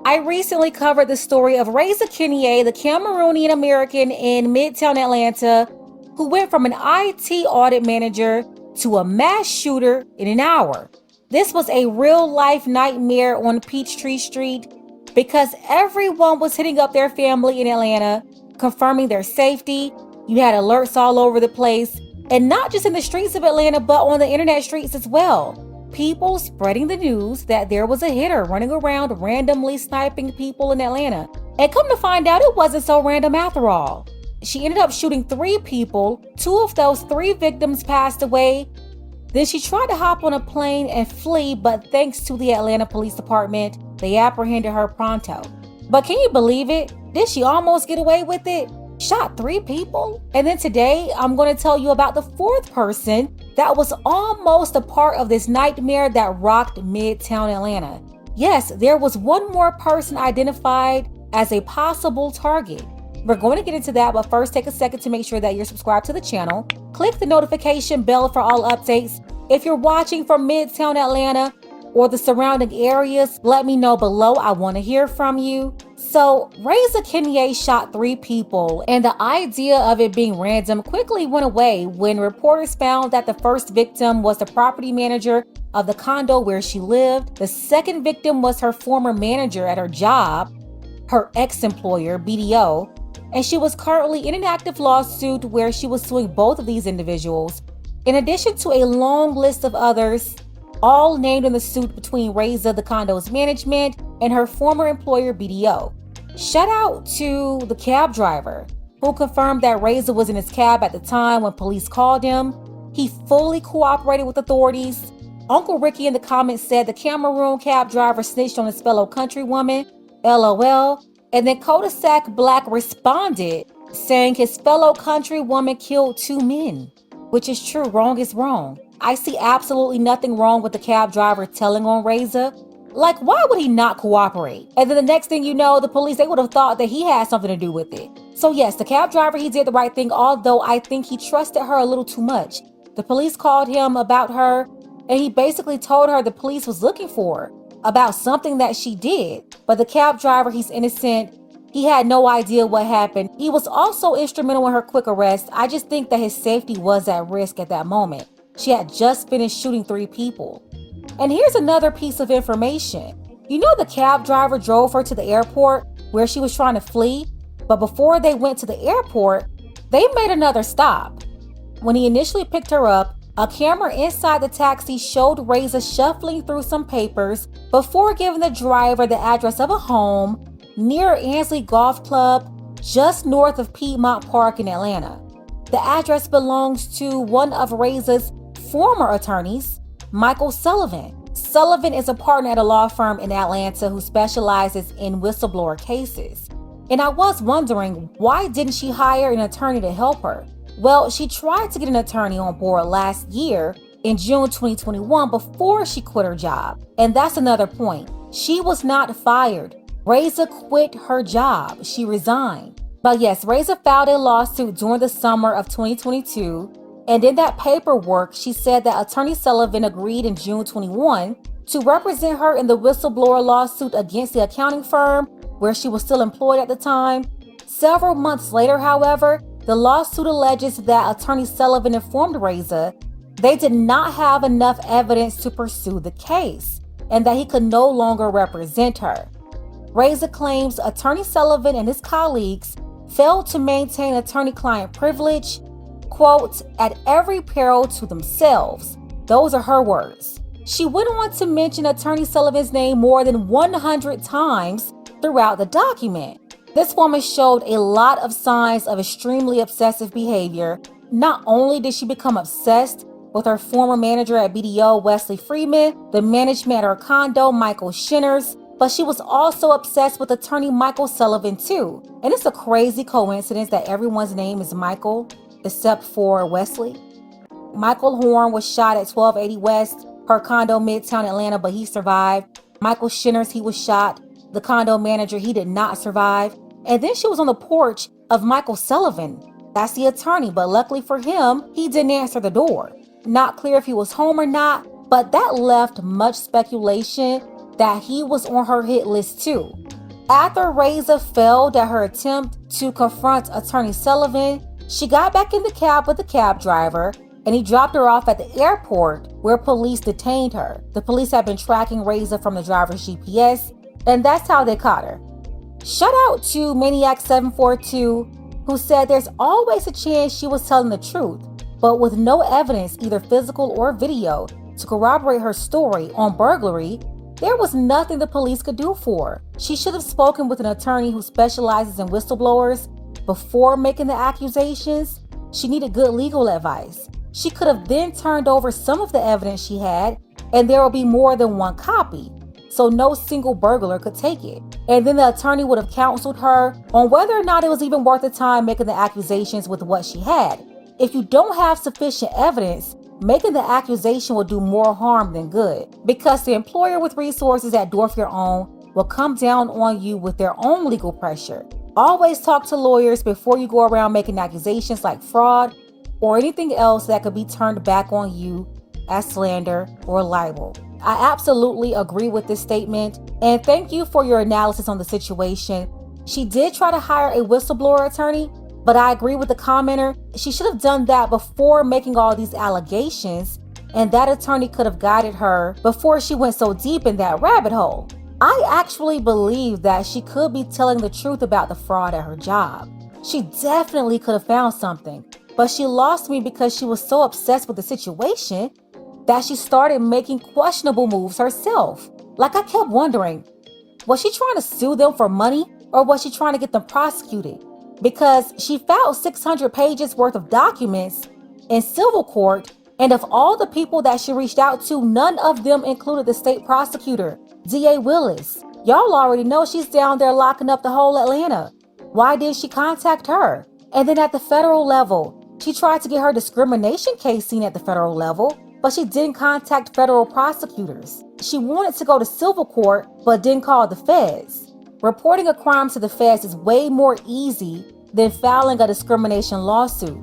I recently covered the story of Raissa, Kengne, the Cameroonian American in Midtown Atlanta, who went from an IT audit manager to a mass shooter in an hour. This was a real-life nightmare on Peachtree Street because everyone was hitting up their family in Atlanta, confirming their safety. You had alerts all over the place, and not just in the streets of Atlanta, but on the internet streets as well. People spreading the news that there was a hitter running around randomly sniping people in Atlanta. And come to find out, it wasn't so random after all. She ended up shooting 3 people. 2 of those 3 victims passed away. Then she tried to hop on a plane and flee, but thanks to the Atlanta Police Department, they apprehended her pronto. But can you believe it? Did she almost get away with it? Shot 3 people? And then today, I'm going to tell you about the 4th person that was almost a part of this nightmare that rocked Midtown Atlanta. Yes, there was one more person identified as a possible target. We're going to get into that, but first take a second to make sure that you're subscribed to the channel. Click the notification bell for all updates. If you're watching from Midtown Atlanta or the surrounding areas, let me know below. I want to hear from you. So, Raissa Kengne shot 3 people, and the idea of it being random quickly went away when reporters found that the first victim was the property manager of the condo where she lived. The second victim was her former manager at her job, her ex-employer, BDO, and she was currently in an active lawsuit where she was suing both of these individuals, in addition to a long list of others, all named in the suit between Raissa, the condo's management, and her former employer, BDO. Shout out to the cab driver, who confirmed that Raissa was in his cab at the time when police called him. He fully cooperated with authorities. Uncle Ricky in the comments said the Cameroon cab driver snitched on his fellow countrywoman, LOL, and then Cul-de-sac Black responded, saying his fellow countrywoman killed 2 men, which is true. Wrong is wrong. I see absolutely nothing wrong with the cab driver telling on Raissa. Like, why would he not cooperate? And then the next thing you know, the police, they would have thought that he had something to do with it. So yes, the cab driver, he did the right thing, although I think he trusted her a little too much. The police called him about her, and he basically told her the police was looking for her about something that she did. But the cab driver, he's innocent. He had no idea what happened. He was also instrumental in her quick arrest. I just think that his safety was at risk at that moment. She had just finished shooting 3 people. And here's another piece of information. You know, the cab driver drove her to the airport where she was trying to flee, but before they went to the airport, they made another stop. When he initially picked her up, a camera inside the taxi showed Raissa shuffling through some papers before giving the driver the address of a home near Ansley Golf Club, just north of Piedmont Park in Atlanta. The address belongs to one of Raissa's former attorneys, Michael Sullivan. Sullivan is a partner at a law firm in Atlanta who specializes in whistleblower cases. And I was wondering, why didn't she hire an attorney to help her? Well, she tried to get an attorney on board last year in June 2021 before she quit her job. And that's another point. She was not fired. Raissa quit her job. She resigned. But yes, Raissa filed a lawsuit during the summer of 2022. And in that paperwork, she said that Attorney Sullivan agreed in June 21 to represent her in the whistleblower lawsuit against the accounting firm where she was still employed at the time. Several months later, however, the lawsuit alleges that Attorney Sullivan informed Raissa they did not have enough evidence to pursue the case and that he could no longer represent her. Raissa claims Attorney Sullivan and his colleagues failed to maintain attorney-client privilege, quote, at every peril to themselves. Those are her words. She went on to mention Attorney Sullivan's name more than 100 times throughout the document. This woman showed a lot of signs of extremely obsessive behavior. Not only did she become obsessed with her former manager at BDO, Wesley Freeman, the management at her condo, Michael Shinners, but she was also obsessed with attorney Michael Sullivan too. And it's a crazy coincidence that everyone's name is Michael, except for Wesley. Michael Horn was shot at 1280 West, her condo, Midtown Atlanta, but he survived. Michael Shinners, he was shot. The condo manager, he did not survive. And then she was on the porch of Michael Sullivan. That's the attorney, but luckily for him, he didn't answer the door. Not clear if he was home or not, but that left much speculation that he was on her hit list too. After Raissa failed at her attempt to confront Attorney Sullivan, she got back in the cab with the cab driver, and he dropped her off at the airport where police detained her. The police had been tracking Raissa from the driver's GPS, and that's how they caught her. Shout out to Maniac742, who said there's always a chance she was telling the truth, but with no evidence, either physical or video, to corroborate her story on burglary, there was nothing the police could do for her. She should have spoken with an attorney who specializes in whistleblowers before making the accusations. She needed good legal advice. She could have then turned over some of the evidence she had, and there will be more than one copy, so no single burglar could take it. And then the attorney would have counseled her on whether or not it was even worth the time making the accusations with what she had. If you don't have sufficient evidence, making the accusation will do more harm than good, because the employer with resources at Dwarf Your Own will come down on you with their own legal pressure. Always talk to lawyers before you go around making accusations like fraud or anything else that could be turned back on you as slander or libel. I absolutely agree with this statement, and thank you for your analysis on the situation. She did try to hire a whistleblower attorney, but I agree with the commenter. She should have done that before making all these allegations, and that attorney could have guided her before she went so deep in that rabbit hole. I actually believe that she could be telling the truth about the fraud at her job. She definitely could have found something, but she lost me because she was so obsessed with the situation that she started making questionable moves herself. Like, I kept wondering, was she trying to sue them for money, or was she trying to get them prosecuted? Because she filed 600 pages worth of documents in civil court, and of all the people that she reached out to, none of them included the state prosecutor, DA Willis. Y'all already know she's down there locking up the whole Atlanta. Why didn't she contact her? And then at the federal level, she tried to get her discrimination case seen at the federal level, but she didn't contact federal prosecutors. She wanted to go to civil court, but didn't call the feds. Reporting a crime to the feds is way more easy than filing a discrimination lawsuit.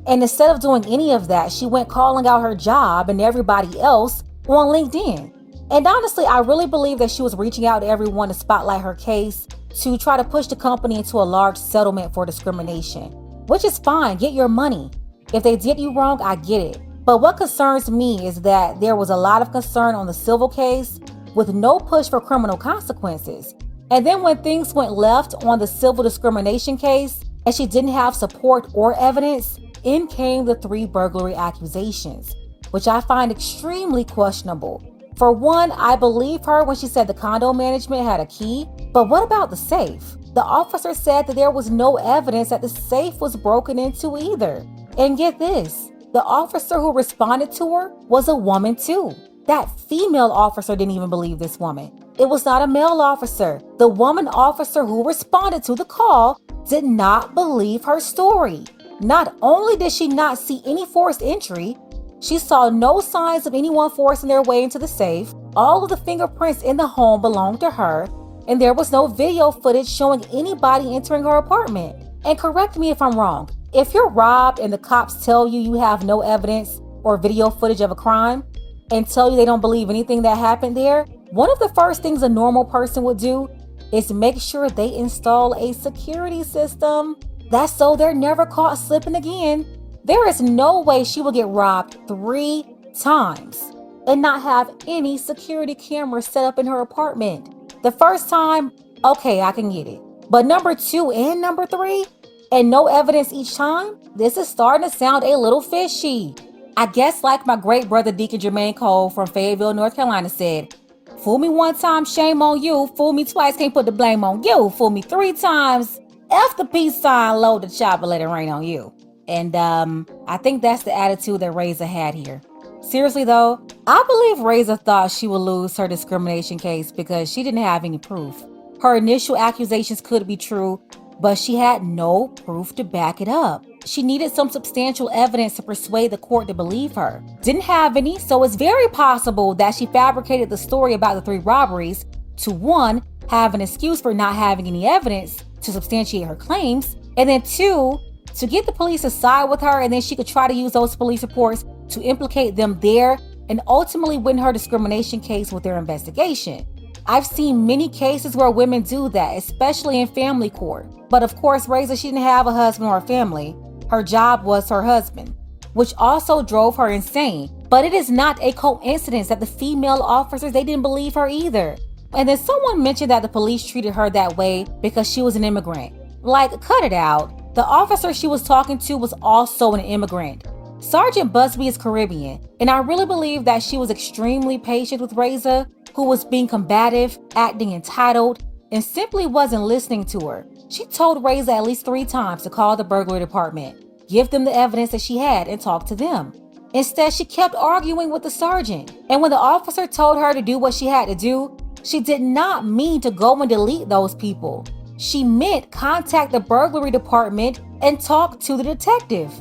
And instead of doing any of that, she went calling out her job and everybody else on LinkedIn. And honestly, I really believe that she was reaching out to everyone to spotlight her case, to try to push the company into a large settlement for discrimination, which is fine. Get your money. If they did you wrong, I get it. But what concerns me is that there was a lot of concern on the civil case with no push for criminal consequences. And then when things went left on the civil discrimination case and she didn't have support or evidence, in came the 3 burglary accusations, which I find extremely questionable. For one, I believe her when she said the condo management had a key, but what about the safe? The officer said that there was no evidence that the safe was broken into either. And get this, the officer who responded to her was a woman too. That female officer didn't even believe this woman. It was not a male officer. The woman officer who responded to the call did not believe her story. Not only did she not see any forced entry, she saw no signs of anyone forcing their way into the safe. All of the fingerprints in the home belonged to her, and there was no video footage showing anybody entering her apartment. And correct me if I'm wrong, if you're robbed and the cops tell you you have no evidence or video footage of a crime and tell you they don't believe anything that happened there, one of the first things a normal person would do is make sure they install a security system. That's so they're never caught slipping again. There is no way she will get robbed 3 times and not have any security cameras set up in her apartment. The first time, okay, I can get it. But number 2 and number 3, and no evidence each time, this is starting to sound a little fishy. I guess like my great brother Deacon Jermaine Cole from Fayetteville, North Carolina said, fool me 1 time, shame on you. Fool me twice, can't put the blame on you. Fool me 3 times, F the peace sign, load the chopper, let it rain on you. And I think that's the attitude that Raissa had here. Seriously though, I believe Raissa thought she would lose her discrimination case because she didn't have any proof. Her initial accusations could be true, but she had no proof to back it up. She needed some substantial evidence to persuade the court to believe her. Didn't have any, so it's very possible that she fabricated the story about the 3 robberies to 1, have an excuse for not having any evidence to substantiate her claims, and then 2, to get the police to side with her, and then she could try to use those police reports to implicate them there and ultimately win her discrimination case with their investigation. I've seen many cases where women do that, especially in family court. But of course, Raissa, she didn't have a husband or a family. Her job was her husband, which also drove her insane. But it is not a coincidence that the female officers, they didn't believe her either. And then someone mentioned that the police treated her that way because she was an immigrant. Like, cut it out. The officer she was talking to was also an immigrant. Sergeant Busby is Caribbean, and I really believe that she was extremely patient with Raissa, who was being combative, acting entitled, and simply wasn't listening to her. She told Raissa at least 3 times to call the burglary department, give them the evidence that she had, and talk to them. Instead, she kept arguing with the sergeant. And when the officer told her to do what she had to do, she did not mean to go and delete those people. She meant contact the burglary department and talk to the detective.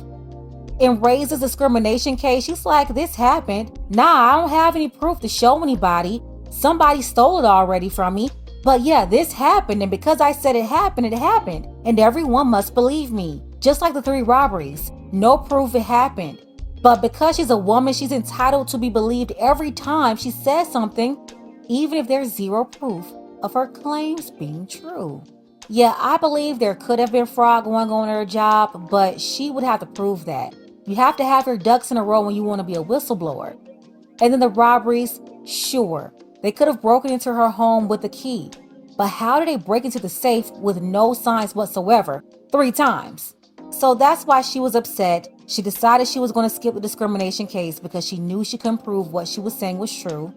In Raissa's discrimination case, she's like, this happened. Nah, I don't have any proof to show anybody. Somebody stole it already from me. But yeah, this happened, and because I said it happened, and everyone must believe me. Just like the 3 robberies. No proof it happened. But because she's a woman, she's entitled to be believed every time she says something, even if there's 0 proof of her claims being true. Yeah, I believe there could have been fraud going on in her job, but she would have to prove that. You have to have your ducks in a row when you want to be a whistleblower. And then the robberies, sure, they could have broken into her home with the key. But how did they break into the safe with no signs whatsoever 3 times? So that's why she was upset. She decided she was going to skip the discrimination case because she knew she couldn't prove what she was saying was true.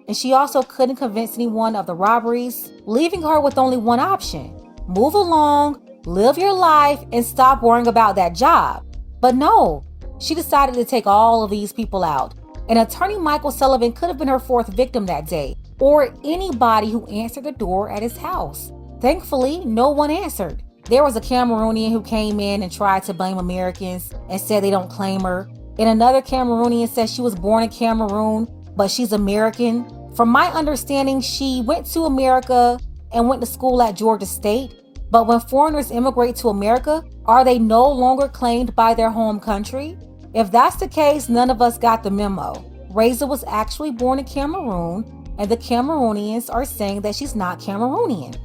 And she also couldn't convince anyone of the robberies, leaving her with only one option. Move along, live your life, and stop worrying about that job. But no, she decided to take all of these people out. And attorney Michael Sullivan could have been her 4th victim that day, or anybody who answered the door at his house. Thankfully, no one answered. There was a Cameroonian who came in and tried to blame Americans and said they don't claim her. And another Cameroonian said she was born in Cameroon, but she's American. From my understanding, she went to America and went to school at Georgia State. But when foreigners immigrate to America, are they no longer claimed by their home country? If that's the case, none of us got the memo. Raissa was actually born in Cameroon, and the Cameroonians are saying that she's not Cameroonian.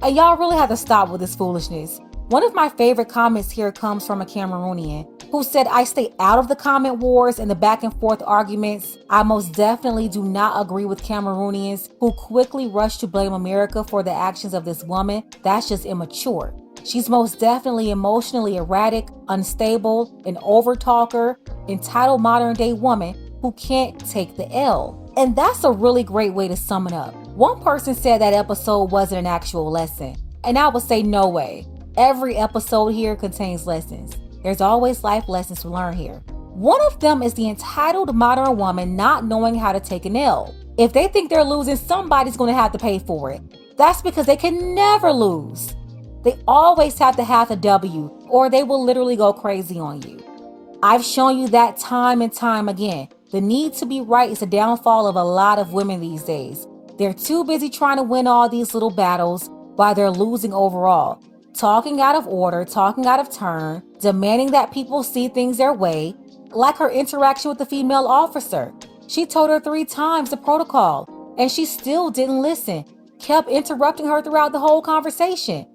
And y'all really have to stop with this foolishness. One of my favorite comments here comes from a Cameroonian who said, I stay out of the comment wars and the back and forth arguments. I most definitely do not agree with Cameroonians who quickly rush to blame America for the actions of this woman. That's just immature. She's most definitely emotionally erratic, unstable, an overtalker, entitled modern day woman who can't take the L. And that's a really great way to sum it up. One person said that episode wasn't an actual lesson, and I would say no way. Every episode here contains lessons. There's always life lessons to learn here. One of them is the entitled modern woman not knowing how to take an L. If they think they're losing, somebody's going to have to pay for it. That's because they can never lose. They always have to have a W, or they will literally go crazy on you. I've shown you that time and time again. The need to be right is the downfall of a lot of women these days. They're too busy trying to win all these little battles while they're losing overall. Talking out of order, talking out of turn, demanding that people see things their way, like her interaction with the female officer. She told her 3 times the protocol, and she still didn't listen, kept interrupting her throughout the whole conversation,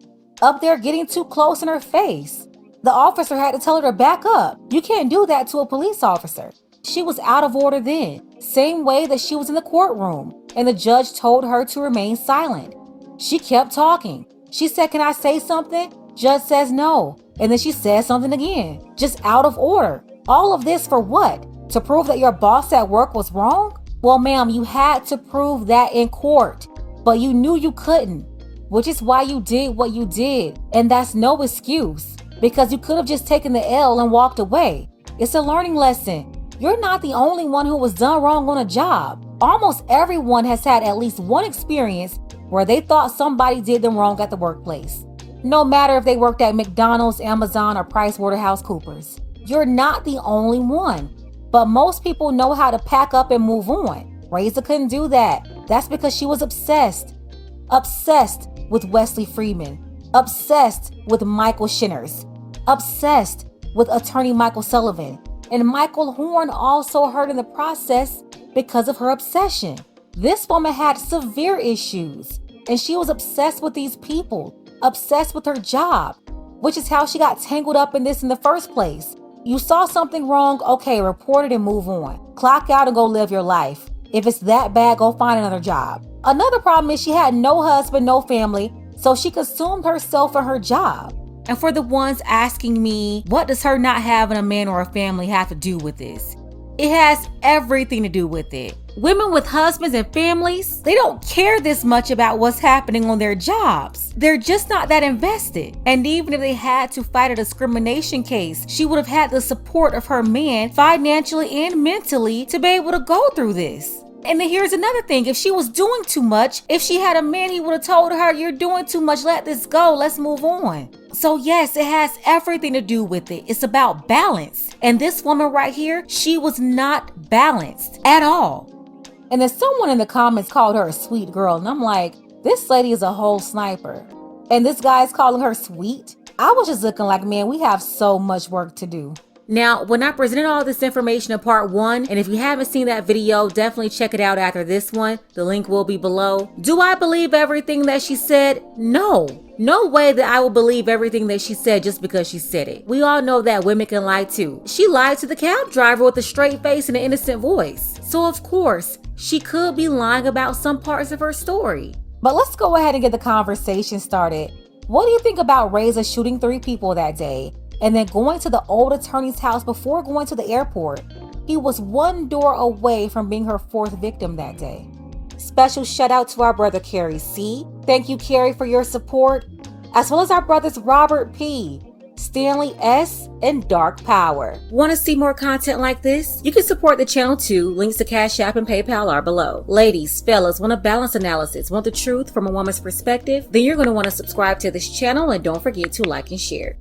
up there getting too close in her face. The officer had to tell her to back up. You can't do that to a police officer. She was out of order then, same way that she was in the courtroom, and the judge told her to remain silent. She kept talking. She said, "Can I say something?" Judge says no. And then she says something again, just out of order. All of this for what? To prove that your boss at work was wrong? Well, ma'am, you had to prove that in court, but you knew you couldn't, which is why you did what you did. And that's no excuse, because you could have just taken the L and walked away. It's a learning lesson. You're not the only one who was done wrong on a job. Almost everyone has had at least one experience where they thought somebody did them wrong at the workplace. No matter if they worked at McDonald's, Amazon, or PricewaterhouseCoopers. You're not the only one. But most people know how to pack up and move on. Raissa couldn't do that. That's because she was obsessed. Obsessed with Wesley Freeman. Obsessed with Michael Shinners. Obsessed with attorney Michael Sullivan. And Michael Horn also hurt in the process because of her obsession. This woman had severe issues, and she was obsessed with these people, obsessed with her job, which is how she got tangled up in this in the first place. You saw something wrong, okay, report it and move on. Clock out and go live your life. If it's that bad, go find another job. Another problem is she had no husband, no family, so she consumed herself and her job. And for the ones asking me, what does her not having a man or a family have to do with this? It has everything to do with it. Women with husbands and families, they don't care this much about what's happening on their jobs. They're just not that invested. And even if they had to fight a discrimination case, she would have had the support of her man financially and mentally to be able to go through this. And then here's another thing. If she was doing too much, if she had a man, he would have told her, you're doing too much, let this go, let's move on. So yes, it has everything to do with it. It's about balance. And this woman right here, she was not balanced at all. And then someone in the comments called her a sweet girl. And I'm like, this lady is a whole sniper. And this guy is calling her sweet. I was just looking like, man, we have so much work to do. Now, when I presented all this information in part 1, and if you haven't seen that video, definitely check it out after this one. The link will be below. Do I believe everything that she said? No. No way that I will believe everything that she said just because she said it. We all know that women can lie too. She lied to the cab driver with a straight face and an innocent voice. So of course, she could be lying about some parts of her story. But let's go ahead and get the conversation started. What do you think about Raissa shooting 3 people that day and then going to the old attorney's house before going to the airport? He was 1 door away from being her 4th victim that day. Special shout out to our brother Carrie C. Thank you, Carrie, for your support, as well as our brothers Robert P., Stanley S., and Dark Power. Want to see more content like this? You can support the channel too. Links to Cash App and PayPal are below. Ladies, fellas, want a balanced analysis, want the truth from a woman's perspective? Then you're going to want to subscribe to this channel and don't forget to like and share.